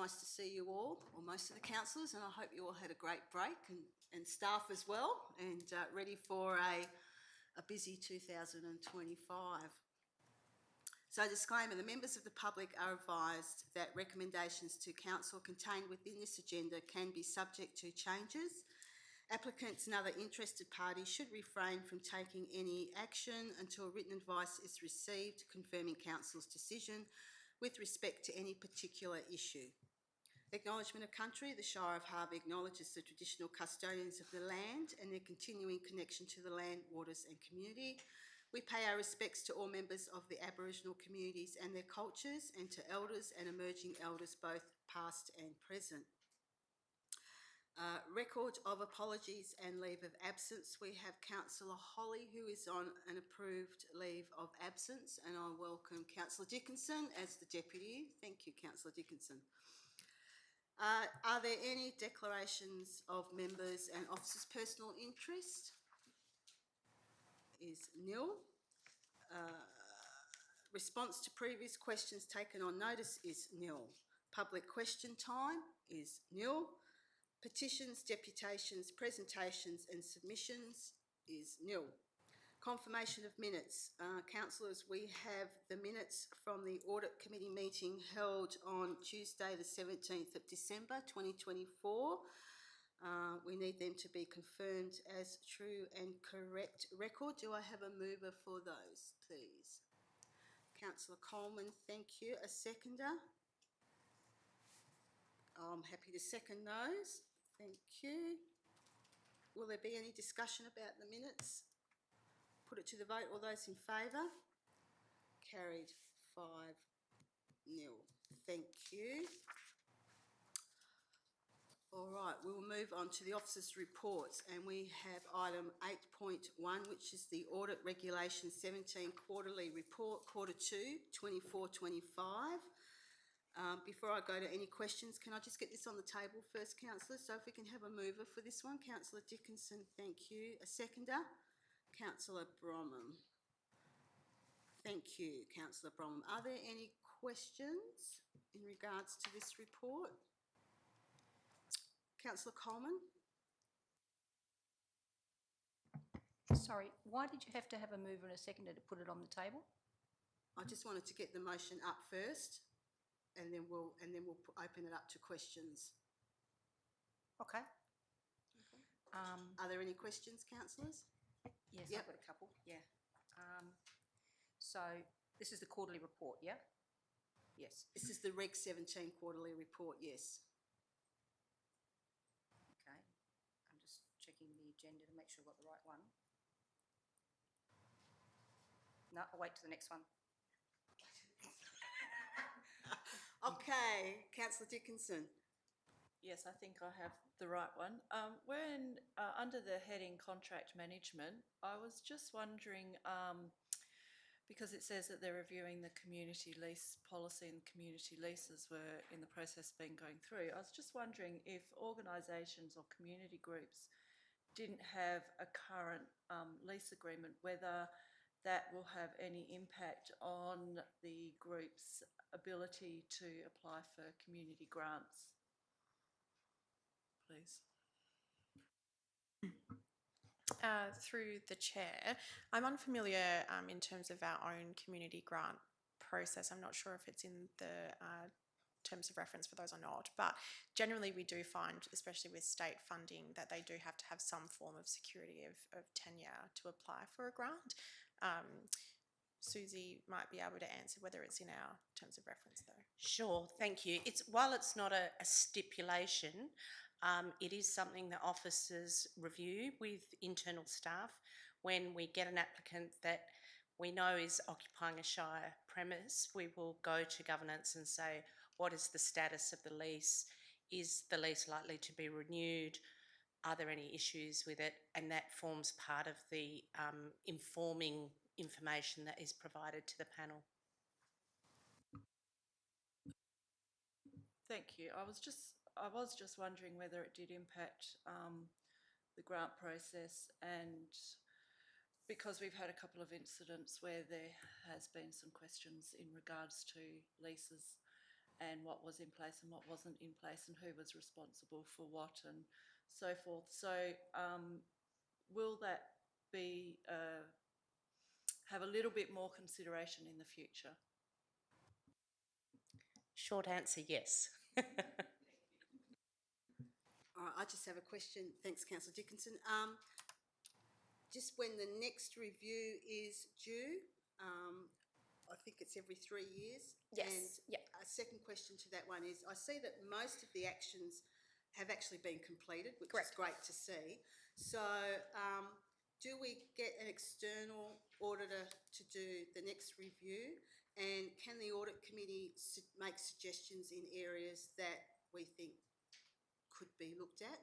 nice to see you all, or most of the councillors, and I hope you all had a great break, and staff as well, and ready for a busy 2025. So disclaimer, the members of the public are advised that recommendations to council contained within this agenda can be subject to changes. Applicants and other interested parties should refrain from taking any action until written advice is received confirming council's decision with respect to any particular issue. Acknowledgement of country. The Shire of Harvey acknowledges the traditional custodians of the land and their continuing connection to the land, waters and community. We pay our respects to all members of the Aboriginal communities and their cultures, and to elders and emerging elders both past and present. Record of apologies and leave of absence. We have Councillor Holly, who is on an approved leave of absence, and I welcome Councillor Dickinson as the Deputy. Thank you, Councillor Dickinson. Are there any declarations of members and officers' personal interest? Is nil. Response to previous questions taken on notice is nil. Public question time is nil. Petitions, deputations, presentations and submissions is nil. Confirmation of minutes. Councillors, we have the minutes from the Audit Committee meeting held on Tuesday the 17th of December 2024. We need them to be confirmed as true and correct record. Do I have a mover for those, please? Councillor Coleman, thank you. A seconder? I'm happy to second those. Thank you. Will there be any discussion about the minutes? Put it to the vote. All those in favour? Carried 5-0. Thank you. All right, we will move on to the officers' reports, and we have item 8.1, which is the Audit Regulation 17 Quarterly Report, Quarter 2, 24-25. Before I go to any questions, can I just get this on the table first, councillor? So if we can have a mover for this one. Councillor Dickinson, thank you. A seconder? Councillor Bromham. Thank you, Councillor Bromham. Are there any questions in regards to this report? Councillor Coleman? Sorry, why did you have to have a mover and a seconder to put it on the table? I just wanted to get the motion up first, and then we'll open it up to questions. Okay. Are there any questions, councillors? Yes, yep. I've got a couple. Yeah. So this is the quarterly report, yeah? Yes. This is the Reg 17 quarterly report, yes. Okay. I'm just checking the agenda to make sure I've got the right one. No, I'll wait to the next one. Okay, Councillor Dickinson. Yes, I think I have the right one. When under the heading contract management, I was just wondering, because it says that they're reviewing the community lease policy and community leases were in the process of being going through. I was just wondering if organisations or community groups didn't have a current lease agreement, whether that will have any impact on the group's ability to apply for community grants. Please. Through the chair, I'm unfamiliar in terms of our own community grant process. I'm not sure if it's in the terms of reference for those or not, but generally we do find, especially with state funding, that they do have to have some form of security of tenure to apply for a grant. Susie might be able to answer whether it's in our terms of reference though. Sure, thank you. While it's not a stipulation, it is something that officers review with internal staff when we get an applicant that we know is occupying a shire premise. We will go to governance and say, what is the status of the lease? Is the lease likely to be renewed? Are there any issues with it? And that forms part of the informing information that is provided to the panel. Thank you. I was just wondering whether it did impact the grant process, and because we've had a couple of incidents where there has been some questions in regards to leases and what was in place and what wasn't in place and who was responsible for what and so forth. So will that be have a little bit more consideration in the future? Short answer, yes. All right, I just have a question. Thanks, Councillor Dickinson. Just when the next review is due, I think it's every 3 years. Yes, And yeah. a second question to that one is, I see that most of the actions have actually been completed, which is Correct. great to see. So, do we get an external auditor to do the next review? And can the audit committee make suggestions in areas that we think could be looked at?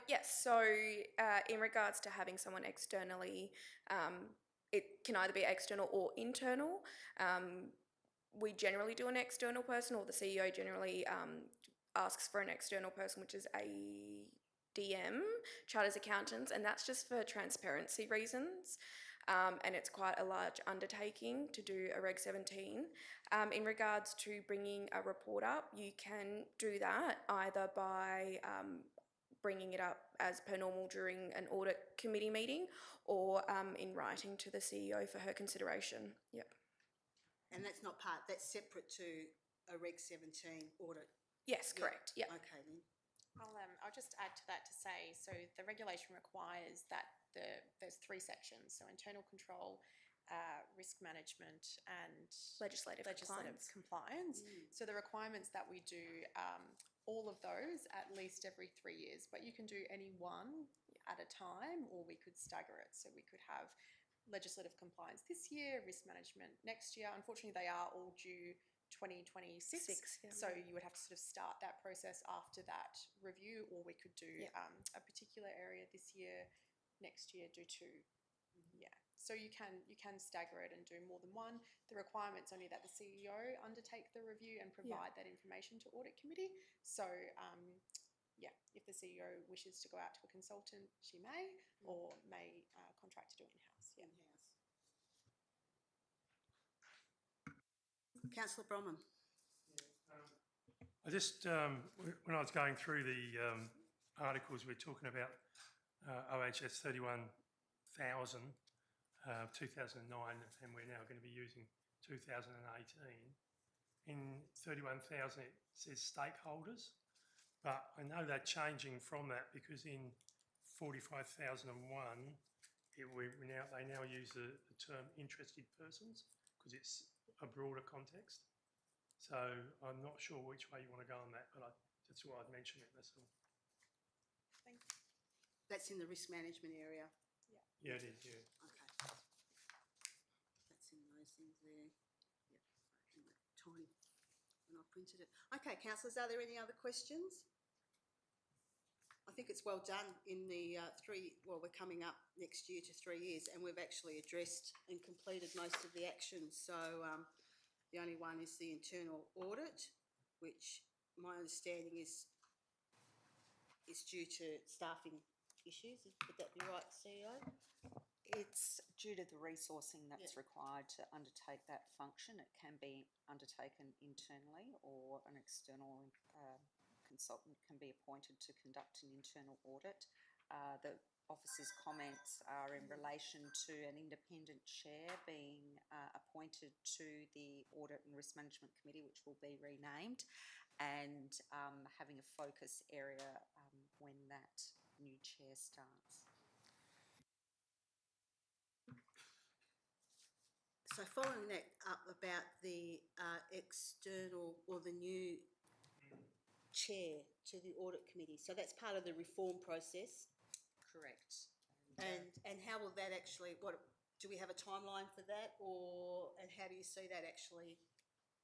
Yes, so in regards to having someone externally, it can either be external or internal. We generally do an external person, or the CEO generally asks for an external person, which is a DM, Chartered Accountants, and that's just for transparency reasons. And it's quite a large undertaking to do a Reg 17. In regards to bringing a report up, you can do that either by bringing it up as per normal during an audit committee meeting, or in writing to the CEO for her consideration. Yep. And that's not that's separate to a Reg 17 audit? Yes, Yeah. correct. Yeah. Okay then. I'll just add to that to say, so the regulation requires that there's 3 sections, so internal control, risk management and Legislative compliance. So the requirements that we do, all of those at least every 3 years, but you can do any one at a time, or we could stagger it. So we could have legislative compliance this year, risk management next year. Unfortunately, they are all due 2026. Yeah. So you would have to sort of start that process after that review, or we could do a particular area this year, next year do 2. Yeah. So you can stagger it and do more than one. The requirement's only that the CEO undertake the review and provide that information to audit committee. So if the CEO wishes to go out to a consultant, she may, or may contract to do it in-house. Yeah. Councillor Bromham. I just, when I was going through the articles, we're talking about OHS 31,000, 2009, and we're now going to be using 2018. In 31,000 it says stakeholders, but I know they're changing from that, because in 45,001 they now use the term interested persons, because it's a broader context. So I'm not sure which way you want to go on that, but that's why I'd mention it, that's all. Thanks. That's in the risk management area? Yeah, it is, yeah. Okay. That's in those things there. Yep, in that tiny, when I printed it. Okay, councillors, are there any other questions? I think it's well done in the we're coming up next year to 3 years, and we've actually addressed and completed most of the actions. So the only one is the internal audit, which my understanding is due to staffing issues. Would that be right, CEO? It's due to the resourcing that's required to undertake that function. It can be undertaken internally, or an external consultant can be appointed to conduct an internal audit. The officer's comments are in relation to an independent chair being appointed to the Audit and Risk Management Committee, which will be renamed, and having a focus area when that new chair starts. So following that up about the external, or the new chair to the audit committee, so that's part of the reform process. Correct. And how will that actually, what do we have a timeline for that, and how do you see that actually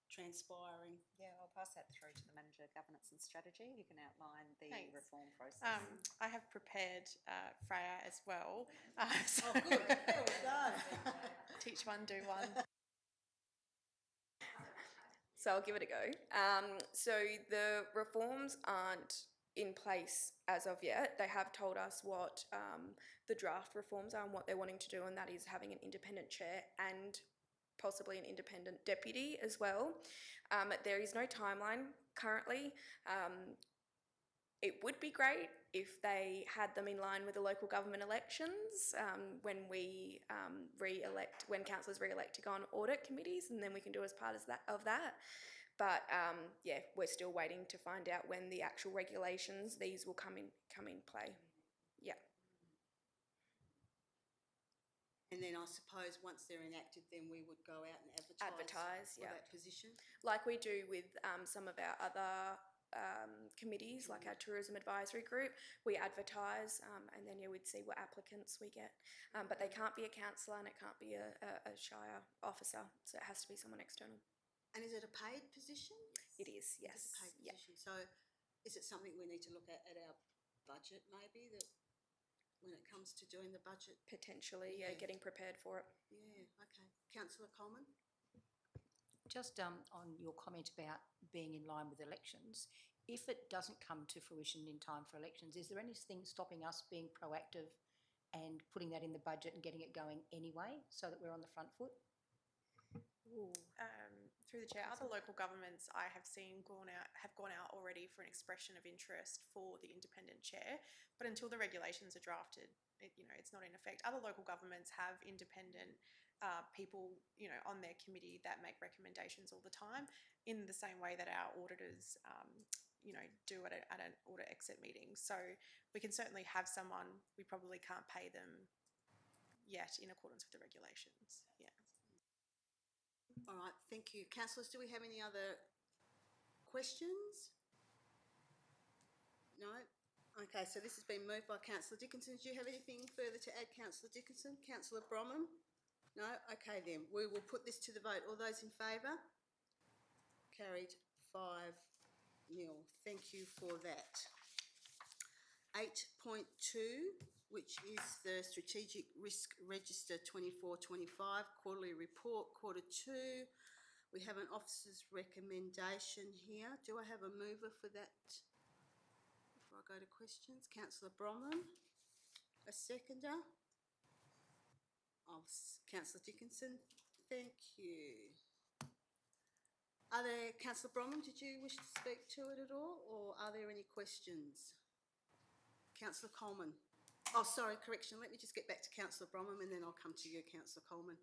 transpiring? Yeah, I'll pass that through to the Manager of Governance and Strategy, who can outline the Thanks. reform process. I have prepared Freya as well. Oh, good. There we go. Teach one, do one. So I'll give it a go. So the reforms aren't in place as of yet. They have told us what the draft reforms are and what they're wanting to do, and that is having an independent chair and possibly an independent deputy as well. There is no timeline currently. It would be great if they had them in line with the local government elections when when councillors re-elect to go on audit committees, and then we can do as part of that. But yeah, we're still waiting to find out when the actual regulations these will come in play. Yeah. And then I suppose once they're enacted, then we would go out and Advertise, for yeah. that position. Like we do with some of our other committees, like our tourism advisory group, we advertise and then we'd see what applicants we get. But they can't be a councillor and it can't be a shire officer, so it has to be someone external. And is it a paid position? It is, yes. It's a paid Yeah. position. So is it something we need to look at our budget maybe, that when it comes to doing the budget? Potentially, Yeah. getting prepared for it. Yeah, okay. Councillor Coleman? Just on your comment about being in line with elections, if it doesn't come to fruition in time for elections, is there anything stopping us being proactive and putting that in the budget and getting it going anyway, so that we're on the front foot? Through the chair, other local governments I have seen have gone out already for an expression of interest for the independent chair, but until the regulations are drafted, it's not in effect. Other local governments have independent people, on their committee that make recommendations all the time, in the same way that our auditors, do at an audit exit meeting. So we can certainly have someone. We probably can't pay them yet in accordance with the regulations. Yeah. All right, thank you. Councillors, do we have any other questions? No? Okay, so this has been moved by Councillor Dickinson. Do you have anything further to add, Councillor Dickinson? Councillor Bromham? No? Okay then, we will put this to the vote. All those in favour? Carried 5-0. Thank you for that. 8.2, which is the Strategic Risk Register 24-25 Quarterly Report, Quarter 2. We have an officer's recommendation here. Do I have a mover for that before I go to questions? Councillor Bromham. A seconder? Oh, Councillor Dickinson. Thank you. Are there, Councillor Bromham, did you wish to speak to it at all, or are there any questions? Councillor Coleman. Oh, sorry, correction. Let me just get back to Councillor Bromham and then I'll come to you, Councillor Coleman.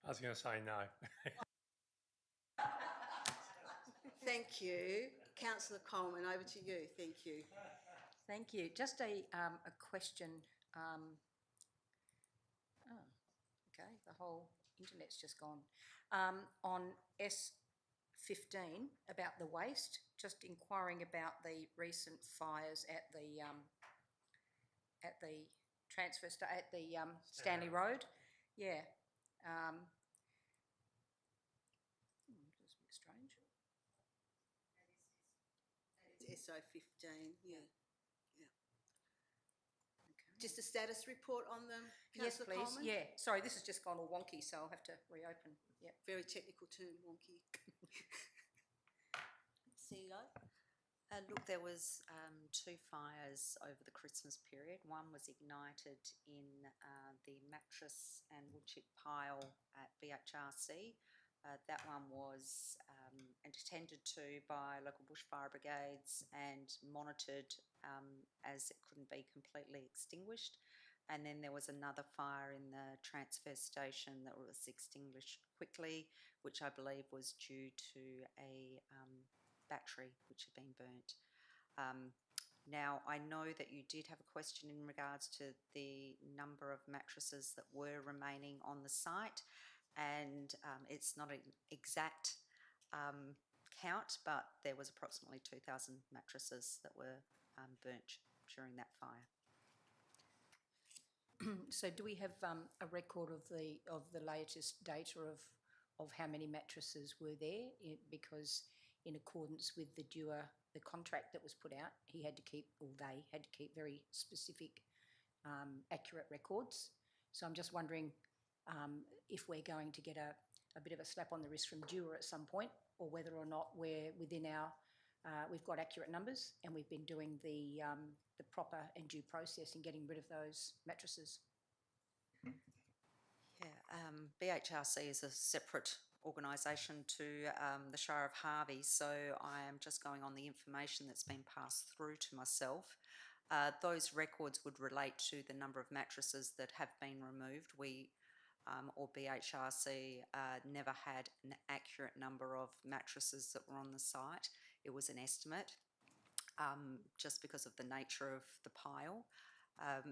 I was going to say no. Thank you. Councillor Coleman, over to you. Thank you. Thank you. Just a question. Okay, the whole internet's just gone. On S15 about the waste, just inquiring about the recent fires at the transfer at the Stanley Road. Yeah. That's a bit strange. It's SO15, yeah. Yeah. Okay. Just a status report on them, Yes, Councillor please. Coleman? Yeah. Sorry, this has just gone all wonky, so I'll have to reopen. Yeah. Very technical term, wonky. CEO? Look, there was 2 fires over the Christmas period. One was ignited in the mattress and wood chip pile at BHRC. That one was attended to by local bushfire brigades and monitored as it couldn't be completely extinguished. And then there was another fire in the transfer station that was extinguished quickly, which I believe was due to a battery which had been burnt. Now, I know that you did have a question in regards to the number of mattresses that were remaining on the site, and it's not an exact count, but there was approximately 2,000 mattresses that were burnt during that fire. So, do we have a record of the latest data of how many mattresses were there? Because in accordance with the contract that was put out, they had to keep very specific, accurate records. So I'm just wondering if we're going to get a bit of a slap on the wrist from Dewar at some point, or whether or not we're within we've got accurate numbers and we've been doing the proper and due process in getting rid of those mattresses. Yeah, BHRC is a separate organisation to the Shire of Harvey, so I am just going on the information that's been passed through to myself. Those records would relate to the number of mattresses that have been removed. We, or BHRC, never had an accurate number of mattresses that were on the site. It was an estimate, just because of the nature of the pile.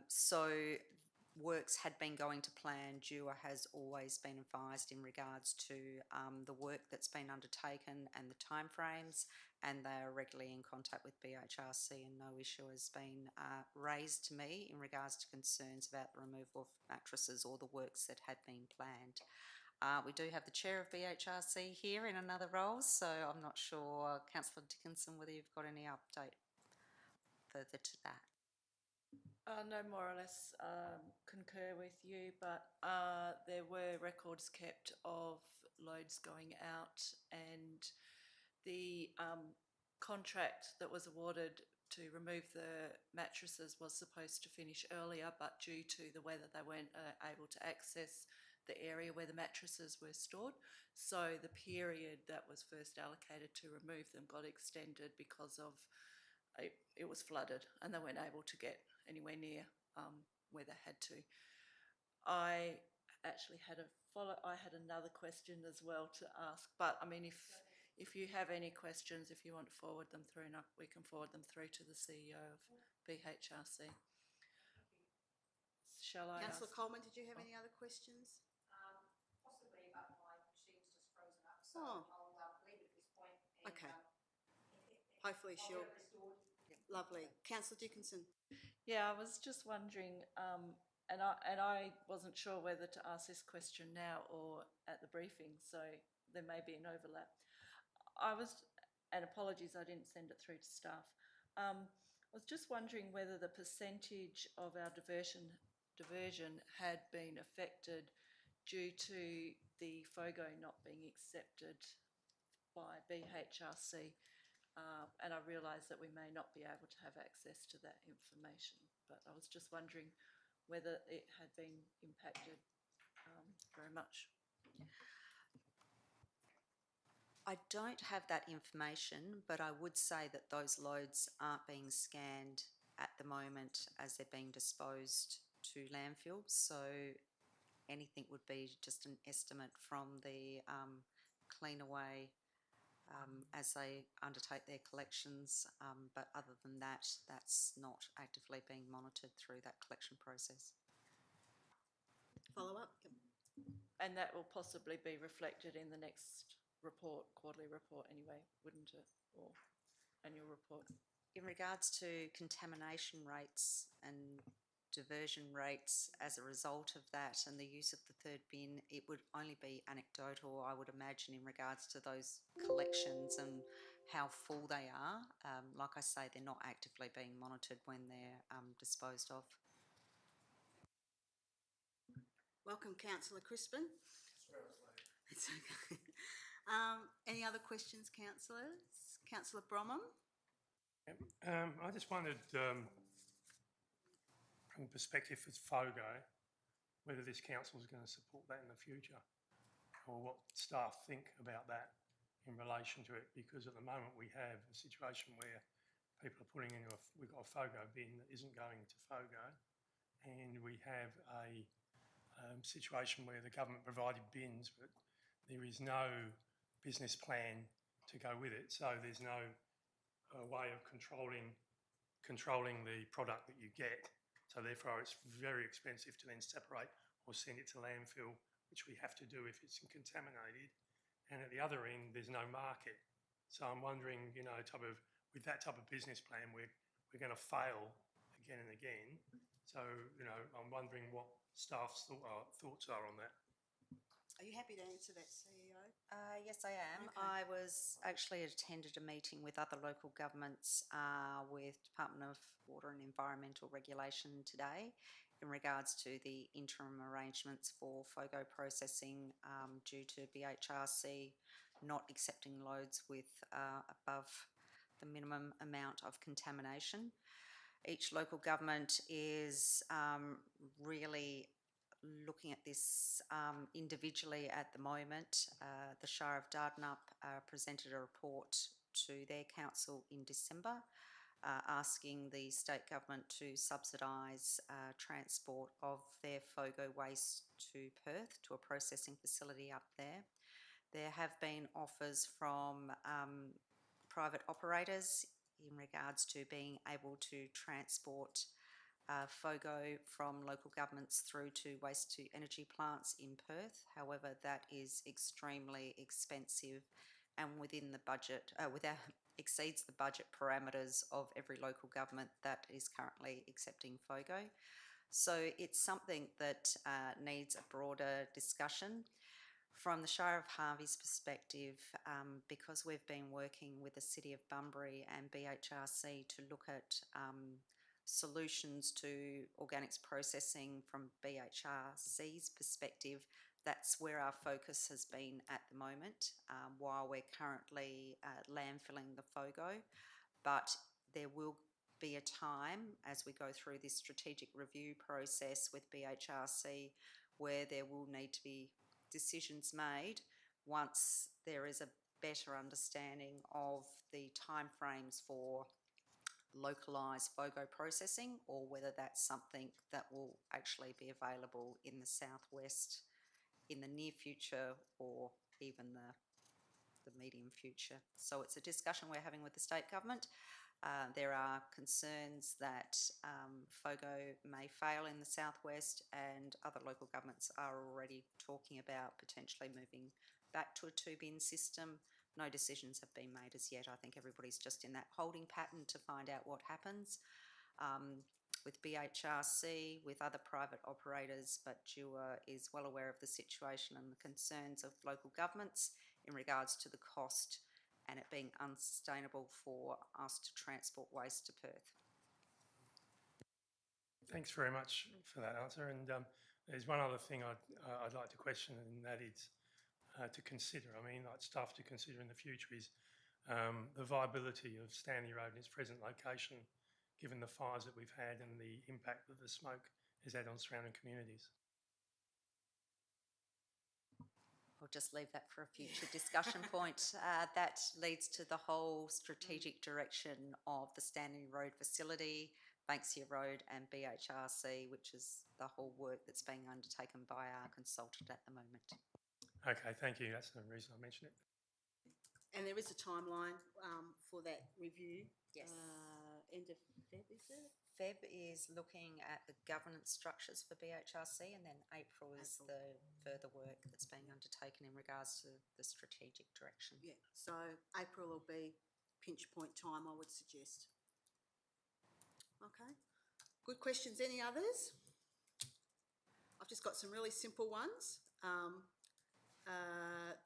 So works had been going to plan. DUA has always been advised in regards to the work that's been undertaken and the timeframes, and they are regularly in contact with BHRC, and no issue has been raised to me in regards to concerns about the removal of mattresses or the works that had been planned. We do have the chair of BHRC here in another role, so I'm not sure, Councillor Dickinson, whether you've got any update further to that. No, more or less concur with you, but there were records kept of loads going out, and the contract that was awarded to remove the mattresses was supposed to finish earlier, but due to the weather they weren't able to access the area where the mattresses were stored. So the period that was first allocated to remove them got extended because of it was flooded and they weren't able to get anywhere near where they had to. I actually had I had another question as well to ask, but I mean, if you have any questions, if you want to forward them through, we can forward them through to the CEO of BHRC. Shall I Councillor ask? Coleman, did you have any other questions? Possibly, but my machine's just frozen up, so Oh. I'll leave it at this point. And, Okay. Hopefully I'll she'll. get it restored. Lovely. Councillor Dickinson. Yeah, I was just wondering, and I wasn't sure whether to ask this question now or at the briefing, so there may be an overlap. And apologies, I didn't send it through to staff. I was just wondering whether the percentage of our diversion had been affected due to the FOGO not being accepted by BHRC. And I realise that we may not be able to have access to that information, but I was just wondering whether it had been impacted very much. I don't have that information, but I would say that those loads aren't being scanned at the moment as they're being disposed to landfills, so anything would be just an estimate from the clean away as they undertake their collections, but other than that, that's not actively being monitored through that collection process. Follow up? And that will possibly be reflected in the next report, quarterly report anyway, wouldn't it? Or annual report? In regards to contamination rates and diversion rates as a result of that and the use of the third bin, it would only be anecdotal, I would imagine, in regards to those collections and how full they are. Like I say, they're not actively being monitored when they're disposed of. Welcome, Councillor Crispin. It's okay. Any other questions, councillors? Councillor Bromham? I just wondered, from the perspective of FOGO, whether this council is going to support that in the future, or what staff think about that in relation to it, because at the moment we have a situation where people are putting into we've got a FOGO bin that isn't going to FOGO, and we have a situation where the government provided bins, but there is no business plan to go with it, so there's no way of controlling the product that you get. So therefore it's very expensive to then separate or send it to landfill, which we have to do if it's contaminated. And at the other end, there's no market. So I'm wondering, you know, with that type of business plan, we're going to fail again and again. So, you know, I'm wondering what staff's thoughts are on that. Are you happy to answer that, CEO? Yes, I am. Okay. I was actually attended a meeting with other local governments with Department of Water and Environmental Regulation today in regards to the interim arrangements for FOGO processing due to BHRC not accepting loads with above the minimum amount of contamination. Each local government is really looking at this individually at the moment. The Shire of Dardanup presented a report to their council in December asking the state government to subsidise transport of their FOGO waste to Perth, to a processing facility up there. There have been offers from private operators in regards to being able to transport FOGO from local governments through to waste to energy plants in Perth. However, that is extremely expensive and within the budget, exceeds the budget parameters of every local government that is currently accepting FOGO. So it's something that needs a broader discussion. From the Shire of Harvey's perspective, because we've been working with the City of Bunbury and BHRC to look at solutions to organics processing from BHRC's perspective, that's where our focus has been at the moment, while we're currently landfilling the FOGO. But there will be a time as we go through this strategic review process with BHRC where there will need to be decisions made once there is a better understanding of the timeframes for localised FOGO processing, or whether that's something that will actually be available in the southwest in the near future or even the medium future. So it's a discussion we're having with the state government. There are concerns that FOGO may fail in the southwest, and other local governments are already talking about potentially moving back to a two-bin system. No decisions have been made as yet. I think everybody's just in that holding pattern to find out what happens with BHRC, with other private operators, but JUA is well aware of the situation and the concerns of local governments in regards to the cost and it being unsustainable for us to transport waste to Perth. Thanks very much for that answer. And there's one other thing I'd like to question, and that is to consider. I mean, like stuff to consider in the future is the viability of Stanley Road in its present location, given the fires that we've had and the impact that the smoke has had on surrounding communities. I'll just leave that for a future discussion point. That leads to the whole strategic direction of the Stanley Road facility, Banksia Road and BHRC, which is the whole work that's being undertaken by our consultant at the moment. Okay, thank you. That's the reason I mentioned it. And there is a timeline for that review. Yes. End of Feb, is it? Feb is looking at the governance structures for BHRC, and then April is the further work that's being undertaken in regards to the strategic direction. Yeah, so April will be pinch point time, I would suggest. Okay, good questions. Any others? I've just got some really simple ones.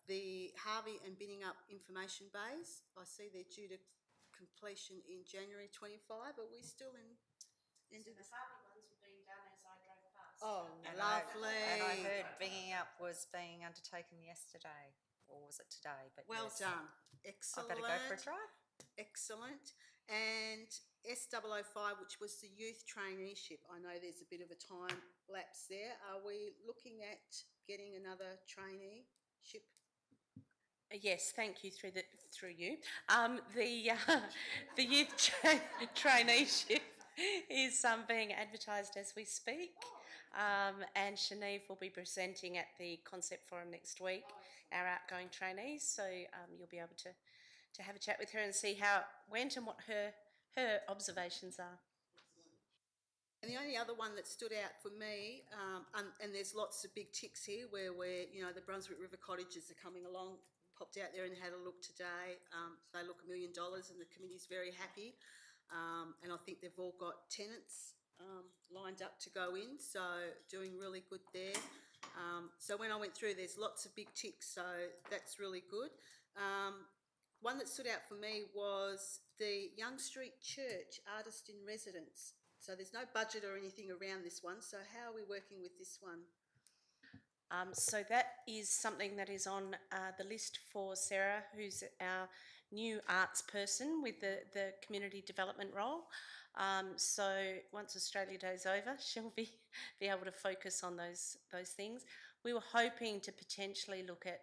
The Harvey and Binning Up information bays, I see they're due to completion in January 25. Are we still in? So the Harvey ones were being done as I drove past. Oh, And lovely. I heard Binging Up was being undertaken yesterday, or was it today? But Well yes. done. I Excellent. better go for a drive. Excellent. And S005, which was the youth traineeship, I know there's a bit of a time lapse there. Are we looking at getting another traineeship? Yes, thank you through you. The youth traineeship is being advertised as we speak, and Shanive will be presenting at the Concept Forum next week, our outgoing trainees. So you'll be able to have a chat with her and see how it went and what her observations are. And the only other one that stood out for me, and there's lots of big ticks here where the Brunswick River cottages are coming along, popped out there and had a look today. They look $1 million and the committee's very happy. And I think they've all got tenants lined up to go in, so doing really good there. So when I went through, there's lots of big ticks, so that's really good. One that stood out for me was the Young Street Church Artist in Residence. So there's no budget or anything around this one, so how are we working with this one? So that is something that is on the list for Sarah, who's our new arts person with the community development role. So once Australia Day's over, she'll be able to focus on those things. We were hoping to potentially look at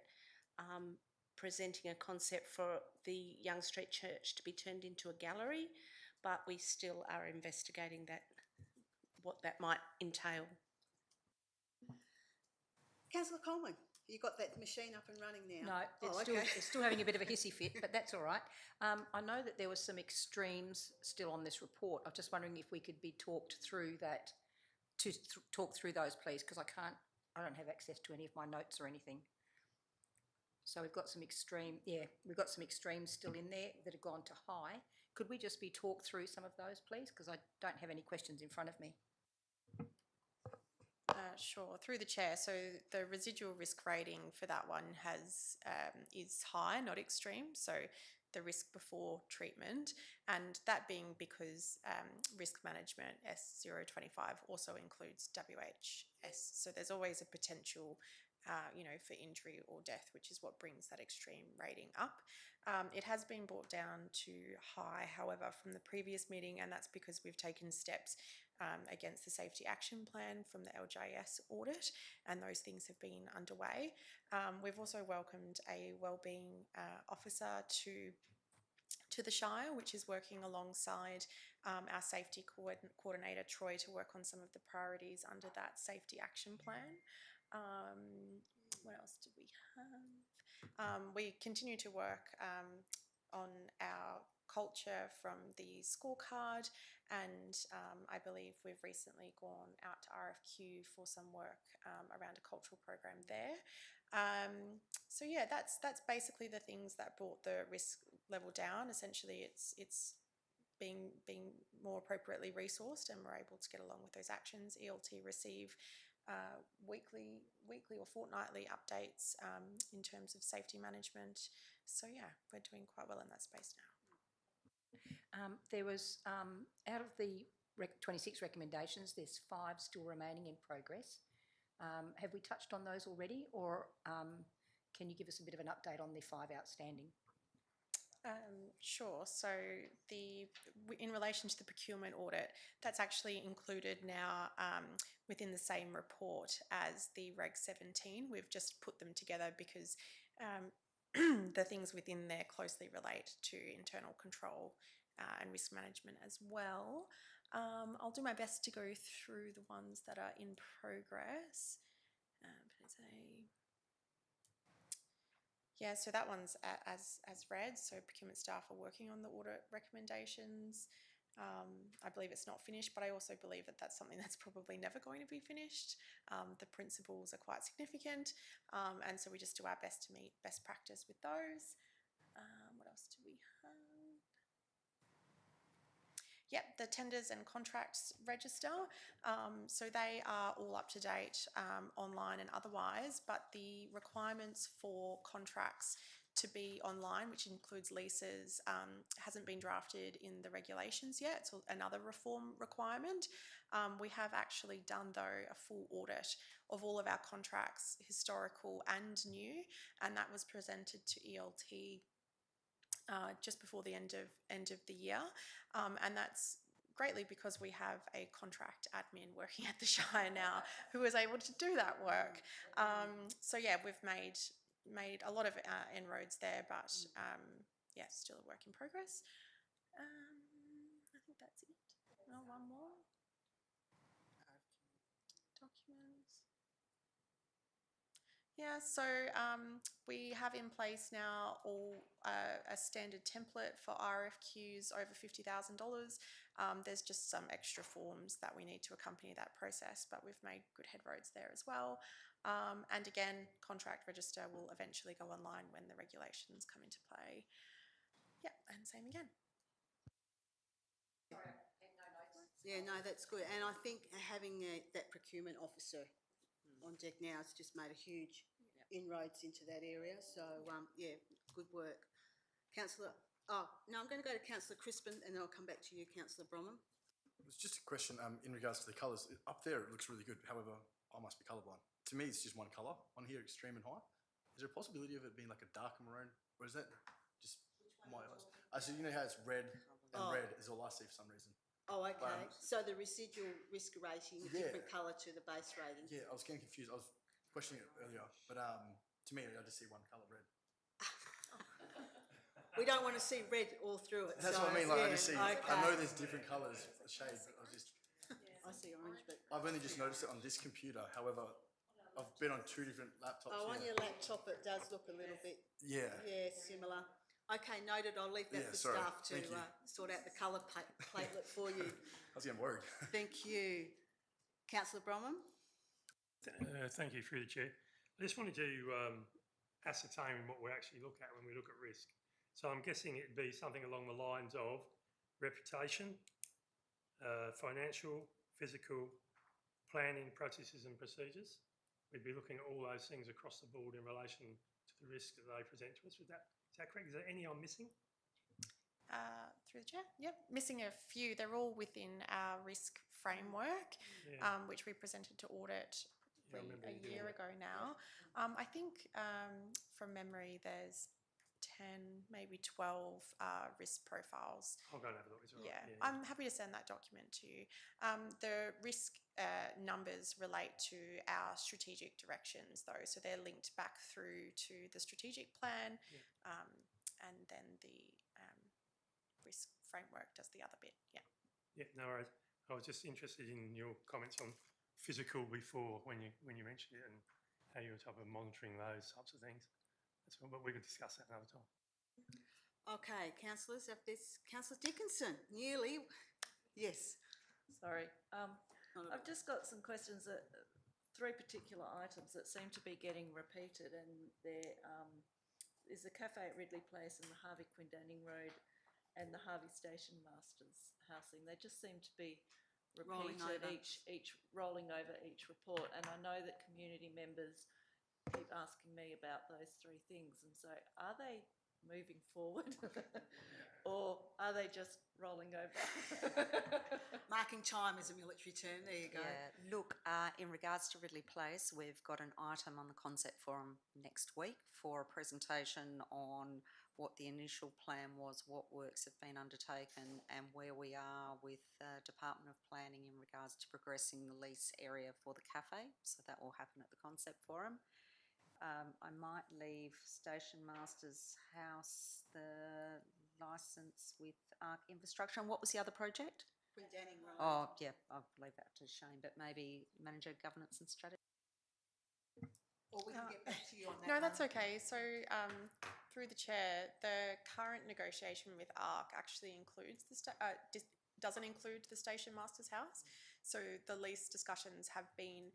presenting a concept for the Young Street Church to be turned into a gallery, but we still are investigating that, what that might entail. Councillor Coleman, you got that machine up and running now? No, it's still having a bit of a hissy fit, but that's all right. I know that there were some extremes still on this report. I'm just wondering if we could be talked through that, talk through those, please, because I don't have access to any of my notes or anything. So we've got some extremes still in there that have gone to high. Could we just be talked through some of those, please? Because I don't have any questions in front of me. Sure, through the chair. So the residual risk rating for that one is high, not extreme. So the risk before treatment, and that being because risk management S025 also includes WHS. So there's always a potential, for injury or death, which is what brings that extreme rating up. It has been brought down to high, however, from the previous meeting, and that's because we've taken steps against the safety action plan from the LJS audit, and those things have been underway. We've also welcomed a wellbeing officer to the Shire, which is working alongside our safety coordinator, Troy, to work on some of the priorities under that safety action plan. What else did we have? We continue to work on our culture from the scorecard, and I believe we've recently gone out to RFQ for some work around a cultural program there. So yeah, that's basically the things that brought the risk level down. Essentially, it's being more appropriately resourced, and we're able to get along with those actions. ELT receive weekly or fortnightly updates in terms of safety management. So yeah, we're doing quite well in that space now. There was, out of the 26 recommendations, there's 5 still remaining in progress. Have we touched on those already, or can you give us a bit of an update on the 5 outstanding? Sure. So in relation to the procurement audit, that's actually included now within the same report as the Reg 17. We've just put them together because the things within there closely relate to internal control and risk management as well. I'll do my best to go through the ones that are in progress. Yeah, so that one's as read. So procurement staff are working on the audit recommendations. I believe it's not finished, but I also believe that that's something that's probably never going to be finished. The principles are quite significant, and so we just do our best to meet best practice with those. What else do we have? Yep, the tenders and contracts register. So they are all up to date online and otherwise, but the requirements for contracts to be online, which includes leases, hasn't been drafted in the regulations yet. It's another reform requirement. We have actually done, though, a full audit of all of our contracts, historical and new, and that was presented to ELT just before the end of the year, and that's greatly because we have a contract admin working at the Shire now who is able to do that work. So yeah, we've made a lot of inroads there, but yeah, still a work in progress. I think that's it. Oh, one more. Documents. Yeah, so we have in place now a standard template for RFQs over $50,000. There's just some extra forms that we need to accompany that process, but we've made good headroads there as well. And again, contract register will eventually go online when the regulations come into play. Yeah, and same again. Yeah, no, that's good. And I think having that procurement officer on deck now has just made a huge inroads into that area. So, yeah, good work. Councillor, no, I'm going to go to Councillor Crispin and then I'll come back to you, Councillor Bromham. It was just a question in regards to the colours. Up there it looks really good, however, I must be colourblind. To me it's just one colour. On here, extreme and high. Is there a possibility of it being like a darker maroon, or is that just my eyes? So you know how it's red and red is all I see for some reason. Oh, okay. Um, So the residual risk rating, a Yeah. different colour to the base rating. Yeah, I was getting confused. I was questioning it earlier, but to me, I just see one colour, red. We don't want to see red all through it. That's so, what I mean. Like, yeah, I just see. Okay. I know there's different colours, shades, but I see orange, but I've only just noticed it on this computer. However, I've been on two different laptops. on here. your laptop it does look a little bit Yeah. similar. Okay, noted. I'll leave that Yeah, for sorry. staff to Thank you. sort out the colour platelet for you. I was getting worried. Thank you, Councillor Bromham. Thank you, through the chair. I just wanted to ascertain what we actually look at when we look at risk. So I'm guessing it'd be something along the lines of reputation, financial, physical, planning processes and procedures. We'd be looking at all those things across the board in relation to the risk that they present to us. Is that correct? Is there any I'm missing? Through the chair, yep, missing a few. They're all within our risk framework, Yeah. which we presented to Audit Yeah, I probably remember a you doing year that. ago now. I think from memory there's 10, maybe 12 risk profiles. I'll go and have a look. It's all right. Yeah, I'm happy to send that document to you. The risk numbers relate to our strategic directions though, so they're linked back through to the strategic plan, and then the risk framework does the other bit. Yeah, no worries. I was just interested in your comments on physical before when you mentioned it and how you were type of monitoring those types of things. That's what, but we could discuss that another time. Okay, councillors, if there's Councillor Dickinson, nearly. Yes. Sorry. Not at I've just got some questions that three particular items that seem to be getting repeated, and there is the cafe at Ridley Place and the Harvey Quindanning Road and the Harvey Station Masters housing. They just seem to be Rolling repeated, over. each rolling over each report, and I know that community members keep asking me about those three things, and so are they moving forward or are they just rolling over? Marking time is a military term. There you go. Yeah, look, in regards to Ridley Place, we've got an item on the concept forum next week for a presentation on what the initial plan was, what works have been undertaken and where we are with Department of Planning in regards to progressing the lease area for the cafe. So that will happen at the concept forum. I might leave Station Masters House, the licence with ARC Infrastructure. And what was the other project? Quindanning Road. Oh, yeah, I'll leave that to Shane, but maybe Manager Governance and Strategy. Or we can get back to you on that. No, one. that's okay. So through the chair, the current negotiation with ARC actually includes doesn't include the Station Master's House. So the lease discussions have been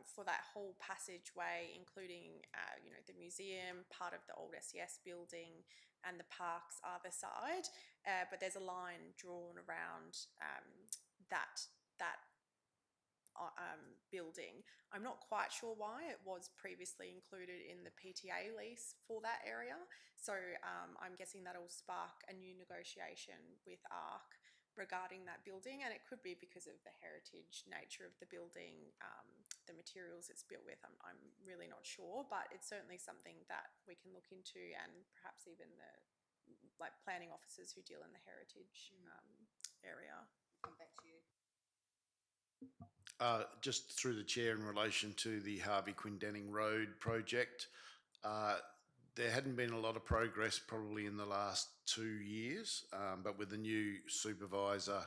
for that whole passageway, including the museum, part of the old SES building, and the parks either side. But there's a line drawn around that building. I'm not quite sure why it was previously included in the PTA lease for that area. So I'm guessing that'll spark a new negotiation with ARC regarding that building, and it could be because of the heritage nature of the building, the materials it's built with. I'm really not sure, but it's certainly something that we can look into, and perhaps even the planning officers who deal in the heritage area. Come back to you. Just through the chair in relation to the Harvey Quindanning Road project, there hadn't been a lot of progress probably in the last 2 years, but with the new supervisor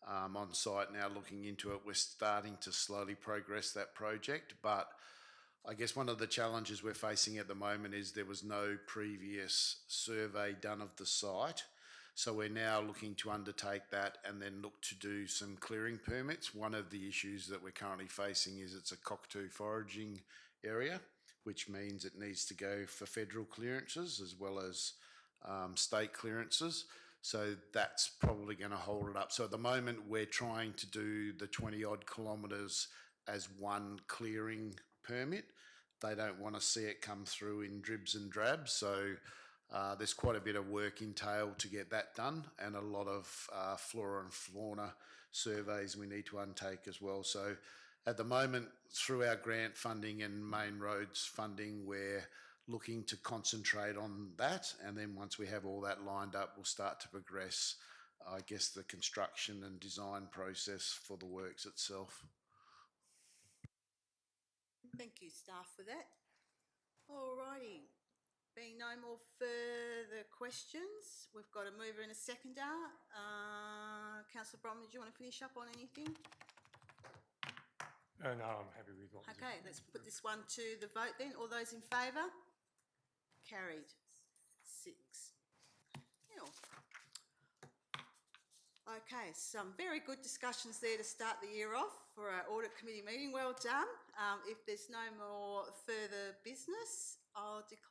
on site now looking into it, we're starting to slowly progress that project. But I guess one of the challenges we're facing at the moment is there was no previous survey done of the site. So we're now looking to undertake that and then look to do some clearing permits. One of the issues that we're currently facing is it's a cockatoo foraging area, which means it needs to go for federal clearances as well as state clearances. So that's probably going to hold it up. So at the moment we're trying to do the 20 odd kilometres as one clearing permit. They don't want to see it come through in dribs and drabs. So there's quite a bit of work entailed to get that done, and a lot of flora and fauna surveys we need to undertake as well. So at the moment, through our grant funding and main roads funding, we're looking to concentrate on that, and then once we have all that lined up, we'll start to progress I guess, the construction and design process for the works itself. Thank you, staff, for that. Alrighty, being no more further questions, we've got a mover and a seconder. Councillor Bromley, do you want to finish up on anything? No, I'm happy with what was Okay, let's put this one to the vote then. All those in favour? Carried. 6. Nil. Okay, some very good discussions there to start the year off for our audit committee meeting. Well done. If there's no more further business, I'll declare